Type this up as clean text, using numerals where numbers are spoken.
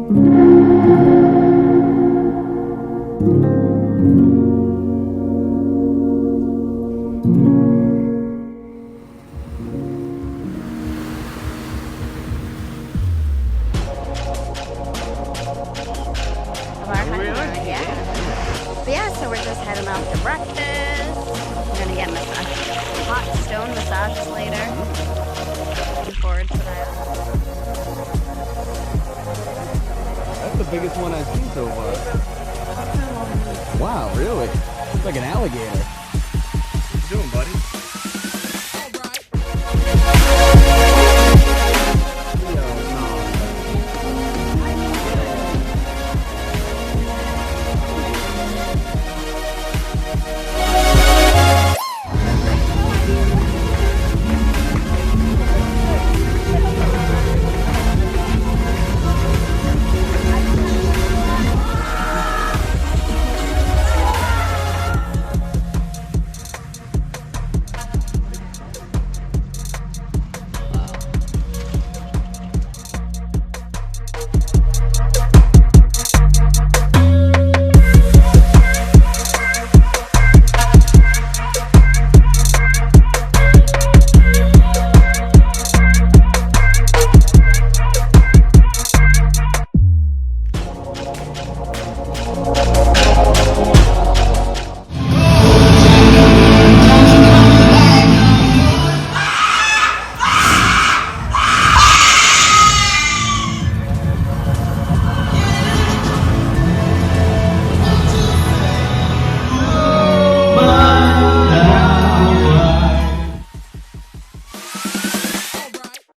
But yeah, so we're just heading off to breakfast. We're gonna get a hot stone massages later. Looking forward to that. That's the biggest one I've seen so far. Wow, really? It's like an alligator. What you doing, buddy?